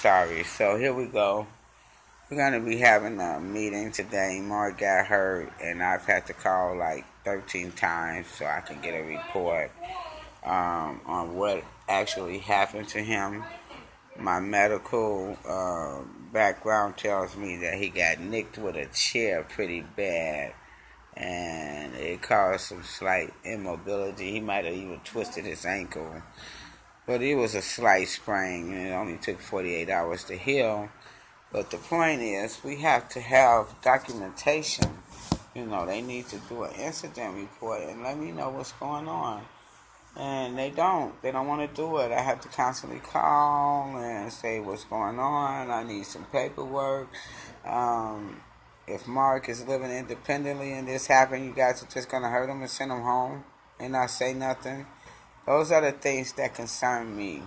sorry. So here we go. We're going to be having a meeting today. Mark got hurt, and I've had to call like 13 times so I can get a report on what actually happened to him. My medical background tells me that he got nicked with a chair pretty bad, and it caused some slight immobility. He might have even twisted his ankle, but it was a slight sprain, and it only took 48 hours to heal. But the point is, we have to have documentation. You know, they need to do an incident report and let me know what's going on. And they don't. They don't want to do it. I have to constantly call and say what's going on. I need some paperwork. If Mark is living independently and this happened, you guys are just going to hurt him and send him home and not say nothing. Those are the things that concern me.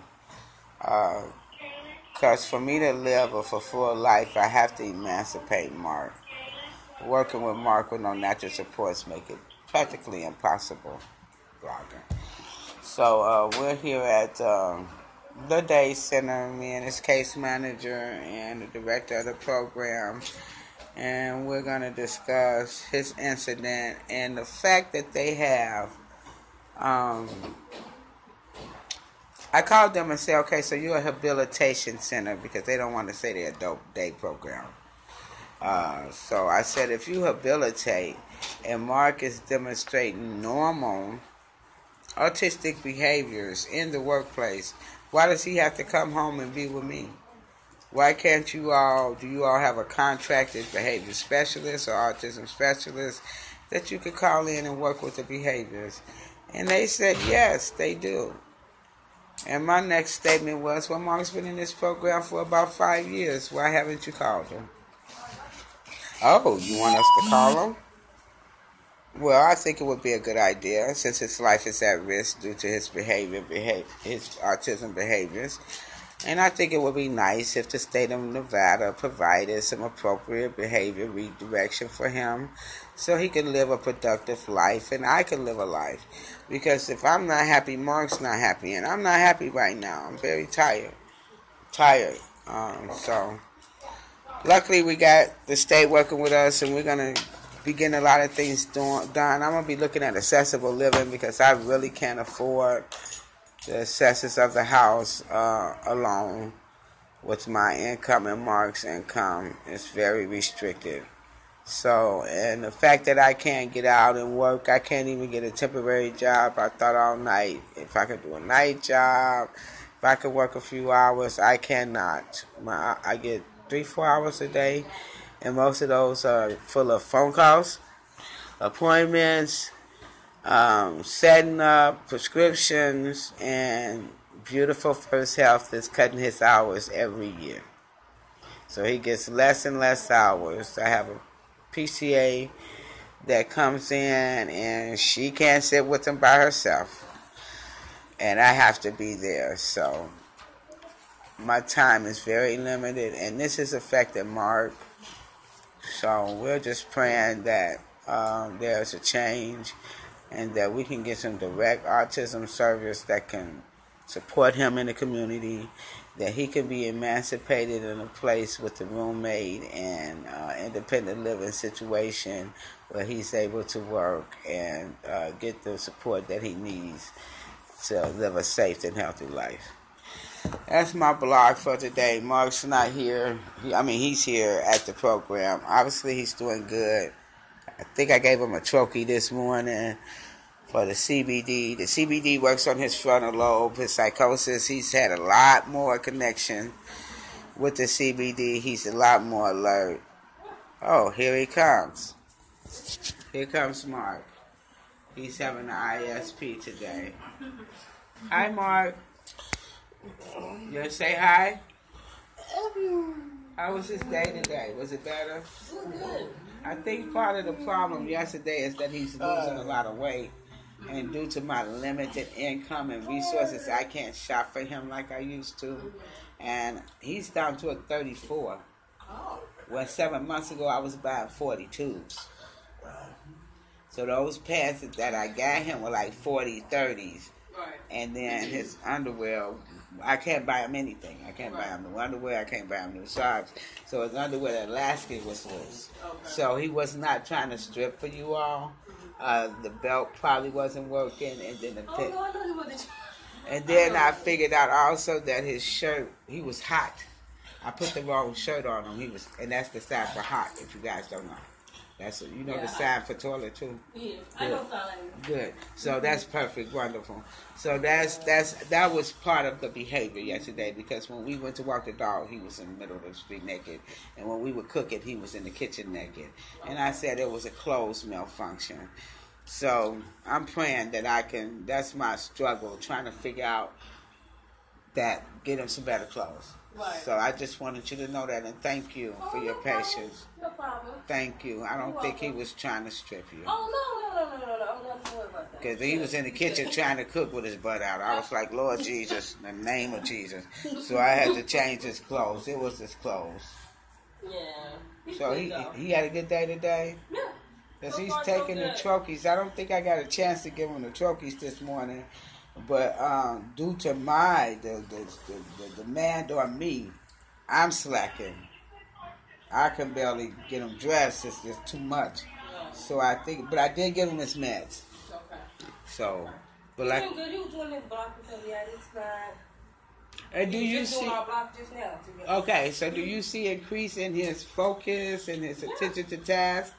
Because for me to live a fulfilled life, I have to emancipate Mark. Working with Mark with no natural supports make it practically impossible. So we're here at the Day Center, me and his case manager and the director of the program, and we're going to discuss his incident and the fact that they have, I called them and said, okay, so you're a rehabilitation center, because they don't want to say they're a dope day program. So I said, if you rehabilitate and Mark is demonstrating normal autistic behaviors in the workplace, why does he have to come home and be with me? Why can't do you all have a contracted behavior specialist or autism specialist that you could call in and work with the behaviors? And they said, yes, they do. And my next statement was, well, Mark's been in this program for about 5 years. Why haven't you called him? Oh, you want us to call him? Well, I think it would be a good idea, since his life is at risk due to his his autism behaviors. And I think it would be nice if the state of Nevada provided some appropriate behavior redirection for him so he could live a productive life and I could live a life. Because if I'm not happy, Mark's not happy. And I'm not happy right now. I'm very tired. So luckily we got the state working with us, and we're going to be getting a lot of things done. I'm going to be looking at accessible living, because I really can't afford the assessors of the house alone with my income, and Mark's income is very restricted. So, and the fact that I can't get out and work, I can't even get a temporary job. I thought all night, if I could do a night job, if I could work a few hours, I cannot. I get 3-4 hours a day, and most of those are full of phone calls, appointments, setting up prescriptions, and Beautiful First Health is cutting his hours every year. So he gets less and less hours. I have a PCA that comes in, and she can't sit with him by herself. And I have to be there. So my time is very limited, and this has affected Mark. So we're just praying that there's a change, and that we can get some direct autism service that can support him in the community, that he can be emancipated in a place with a roommate and independent living situation where he's able to work and get the support that he needs to live a safe and healthy life. That's my blog for today. Mark's not here. He's here at the program. Obviously, he's doing good. I think I gave him a trophy this morning for the CBD. The CBD works on his frontal lobe, his psychosis. He's had a lot more connection with the CBD. He's a lot more alert. Oh, here he comes. Here comes Mark. He's having an ISP today. Hi, Mark. You want to say hi? How was his day today? Was it better? I think part of the problem yesterday is that he's losing a lot of weight. And due to my limited income and resources, I can't shop for him like I used to. And he's down to a 34. Well, 7 months ago, I was buying 42s. So those pants that I got him were like 40, 30s. And then his underwear I can't buy him anything. I can't buy him new underwear. I can't buy him new socks. So his underwear, that elastic was loose. So he was not trying to strip for you all. The belt probably wasn't working, and then the fit. And then I figured out also that his shirt, he was hot. I put the wrong shirt on him. And that's the sign for hot. If you guys don't know. That's the sign for toilet too. Yeah, I know sign. Good. So that's perfect, wonderful. So that was part of the behavior yesterday, because when we went to walk the dog, he was in the middle of the street naked, and when we were cooking, he was in the kitchen naked. And I said it was a clothes malfunction. So I'm praying that I can. That's my struggle, trying to figure out that get him some better clothes. Right. So I just wanted you to know that, and thank you for your patience. No problem. Thank you. I don't think he was trying to strip you. Oh, no. I'm not worried about that. Because he was in the kitchen trying to cook with his butt out. I was like, Lord Jesus, in the name of Jesus. So I had to change his clothes. It was his clothes. Yeah. So he had a good day today? Yeah. Because he's taking the trophies. I don't think I got a chance to give him the trophies this morning. But due to the demand on me, I'm slacking. I can barely get him dressed. It's just too much. So I think, but I did give him his meds. Okay. So, but like. You was doing this block because it's fine. And do you see? Doing our block just now. Okay, so do you see increase in his focus and his attention to task?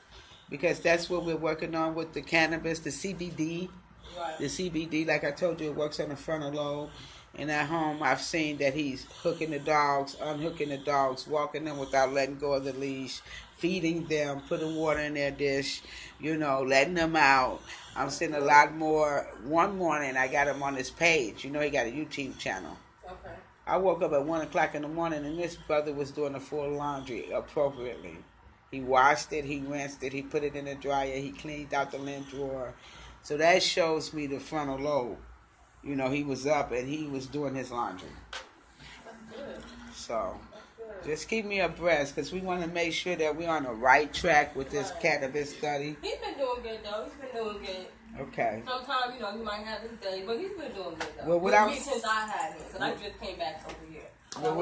Because that's what we're working on with the cannabis, the CBD. Right. The CBD, like I told you, it works on the frontal lobe. And at home, I've seen that he's hooking the dogs, unhooking the dogs, walking them without letting go of the leash, feeding them, putting water in their dish, letting them out. I'm seeing a lot more. One morning, I got him on his page. He got a YouTube channel. Okay. I woke up at 1 o'clock in the morning, and this brother was doing the full laundry appropriately. He washed it, he rinsed it, he put it in the dryer, he cleaned out the lint drawer. So that shows me the frontal lobe. He was up and he was doing his laundry. That's good. So just keep me abreast, because we want to make sure that we're on the right track with this cannabis study. He's been doing good, though. He's been doing good. Okay. Sometimes, he might have his day, but he's been doing good, though. Well, without, since I had him, because I just came back over here. Well,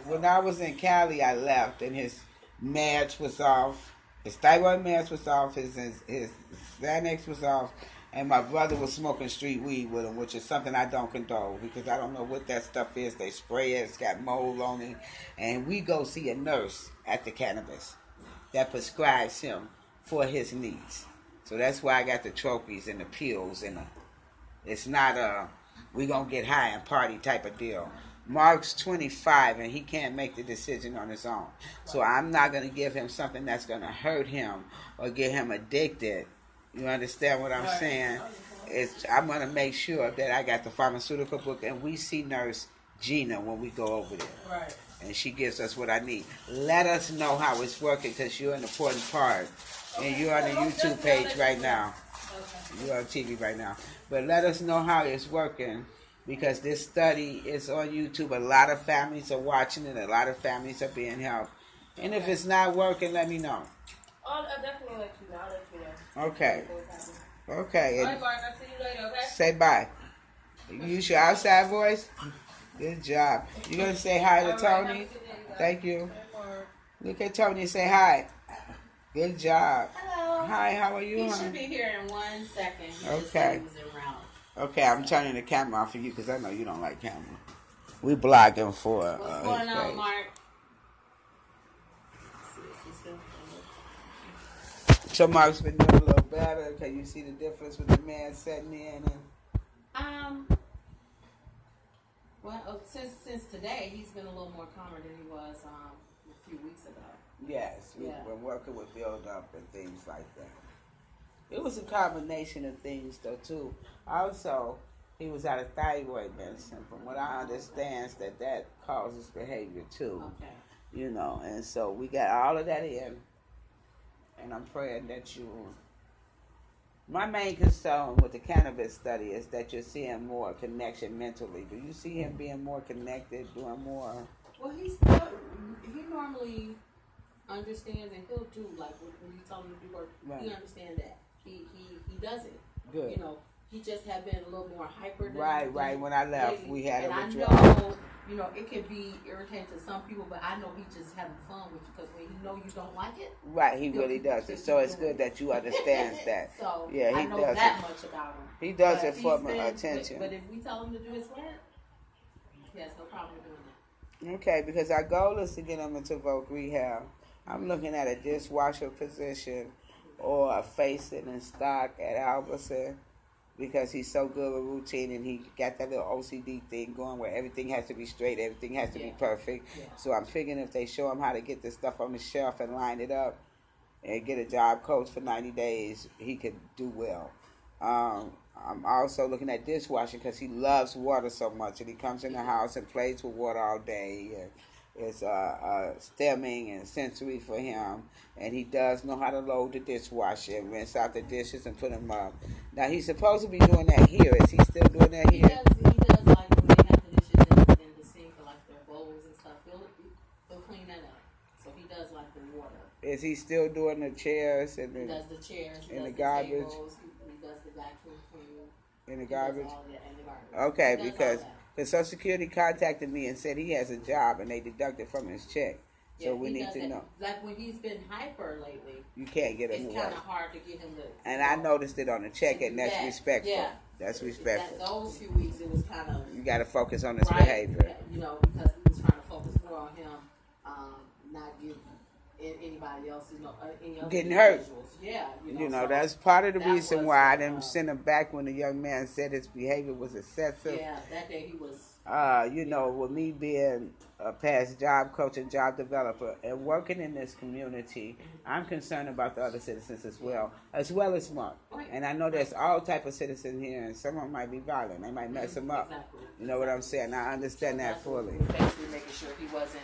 when I was in Cali, I left, and his meds was off. His thyroid meds was off. His Xanax was off. And my brother was smoking street weed with him, which is something I don't condone, because I don't know what that stuff is. They spray it. It's got mold on it. And we go see a nurse at the cannabis that prescribes him for his needs. So that's why I got the trophies and the pills. It's not we going to get high and party type of deal. Mark's 25, and he can't make the decision on his own. So I'm not going to give him something that's going to hurt him or get him addicted. You understand what I'm saying? I'm going to make sure that I got the pharmaceutical book, and we see Nurse Gina when we go over there. Right. And she gives us what I need. Let us know how it's working, because you're an important part. And you're on the YouTube page right now. You're on TV right now. But let us know how it's working, because this study is on YouTube. A lot of families are watching it. A lot of families are being helped. And if it's not working, let me know. I'll definitely let you know. I'll let you know. Okay. Okay. All right, Mark. I'll see you later, okay? Say bye. You use your outside voice? Good job. You going to say hi to Tony? Thank you. Look at Tony and say hi. Good job. Hello. Hi, how are you? He should be here in 1 second. Okay. He was en route. Okay, I'm turning the camera off for you, because I know you don't like camera. We blogging for What's going on, Mark? So Mark's been doing a little better. Can you see the difference with the man setting in? Well, since today, he's been a little more calmer than he was a few weeks ago. Yes, we've been working with build up and things like that. It was a combination of things, though, too. Also, he was out of thyroid medicine. From what I understand, that causes behavior, too. Okay. And so we got all of that in. And I'm praying that my main concern with the cannabis study is that you're seeing more connection mentally. Do you see him being more connected, doing more? Well, he normally understands, and he'll do, like, when you tell him to do work, he understands that. He does it. Good. he just had been a little more hyper. Right. When I left, lately. we had and a withdrawal. I know, you know, it can be irritating to some people, but I know he's just having fun with you because when you know you don't like it. Right, he really does it. So it's good that you understand that. So yeah, he I know does that it. much about him. He does it for my attention. But if we tell him to do his work, he has no problem doing that. Okay, because our goal is to get him into voc rehab. I'm looking at a dishwasher position or a face-it in stock at Albertson because he's so good with routine and he got that little OCD thing going where everything has to be straight, everything has to be perfect. Yeah. So I'm figuring if they show him how to get this stuff on the shelf and line it up and get a job coach for 90 days, he could do well. I'm also looking at dishwashing because he loves water so much and he comes in the house and plays with water all day. It's stemming and sensory for him, and he does know how to load the dishwasher and rinse out the dishes and put them up. Now, he's supposed to be doing that here. Is he still doing that here? He does like when they have the dishes in the sink or like their bowls and stuff. He'll clean that up. So he does like the water. Is he still doing the chairs and he does the chairs, and the garbage? Tables, he does the vacuum cleaning. In the garbage? All that in the garbage. Okay, because the Social Security contacted me and said he has a job and they deducted from his check. So we need to know. Like when he's been hyper lately, you can't get him to work. It's kind of hard to get him to. And I noticed it on the check, and that's respectful. Yeah. That's respectful. Those few weeks, it was kind of. You got to focus on his behavior. You know, because we was trying to focus more on him, not giving anybody else, any other getting hurt. Yeah, you know, so that's part of the reason why I didn't send him back when the young man said his behavior was excessive. Yeah, that day he was. You know, with me being a past job coach and job developer and working in this community, I'm concerned about the other citizens as well as Mark. And I know there's all type of citizens here, and some of them might be violent. They might mess him up. Exactly. You know what I'm saying? I understand that fully. Basically making sure he wasn't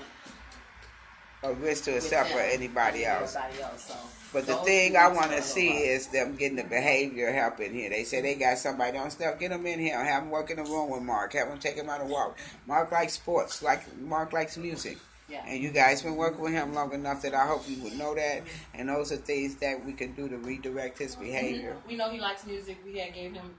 a risk to himself or anybody else. So but the thing I want to see is them getting the behavior help in here. They say they got somebody on stuff. Get them in here. Have them work in the room with Mark. Have them take him on a walk. Mark likes sports. Mark likes music. Yeah. And you guys been working with him long enough that I hope you would know that. And those are things that we can do to redirect his behavior. We know he likes music. We had gave him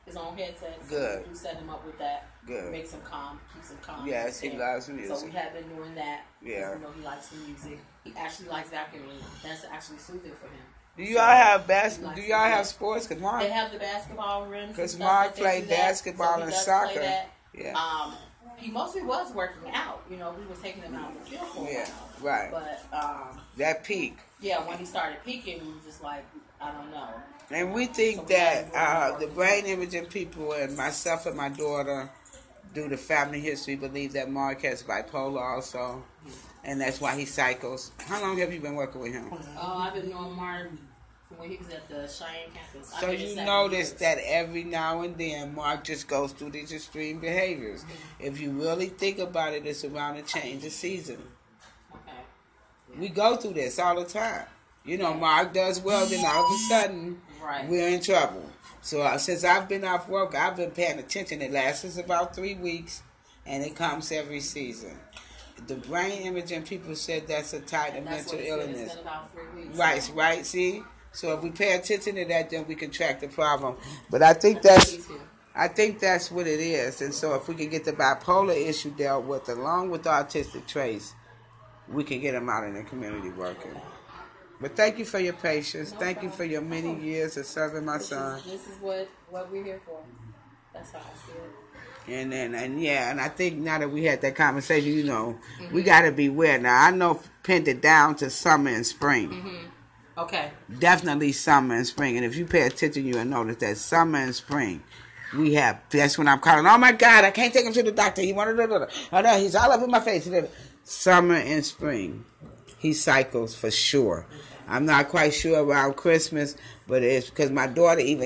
his own headset. So good. We set him up with that. Good. Makes him calm. Keeps him calm. Yes, he loves music. So we have been doing that. Yeah. We know he likes the music. He actually likes vacuuming. That's actually soothing for him. Do y'all have Do y'all have sports? Cause Mark, they have the basketball rims. Because Mark played basketball and soccer. Yeah. He mostly was working out. You know, we was taking him out in the field for a while. Right. But that peak. Yeah, when he started peaking, we was just like, I don't know. And we think that the brain imaging people and myself and my daughter, due to family history, believe that Mark has bipolar also. And that's why he cycles. How long have you been working with him? Oh, I've been knowing Mark from when he was at the Cheyenne campus. So you notice that every now and then Mark just goes through these extreme behaviors. Mm-hmm. If you really think about it, it's around a change of season. Okay. Yeah. We go through this all the time. You know, Mark does well, then all of a sudden, we're in trouble. So since I've been off work, I've been paying attention. It lasts about 3 weeks, and it comes every season. The brain imaging people said that's a type of mental illness. It's been about 3 weeks. Right, see? So if we pay attention to that, then we can track the problem. But I think that's what it is. And so if we can get the bipolar issue dealt with, along with the autistic traits, we can get them out in the community working. But thank you for your patience. Thank you for your many years of serving my son. This is what we're here for. That's how I see it. And I think now that we had that conversation, you know, we got to beware. Now, I know pinned it down to summer and spring. Mm-hmm. Okay. Definitely summer and spring. And if you pay attention, you'll notice that summer and spring, that's when I'm calling, oh my God, I can't take him to the doctor. He wanted to, he's all up in my face. Summer and spring. He cycles for sure. I'm not quite sure around Christmas, but it's because my daughter even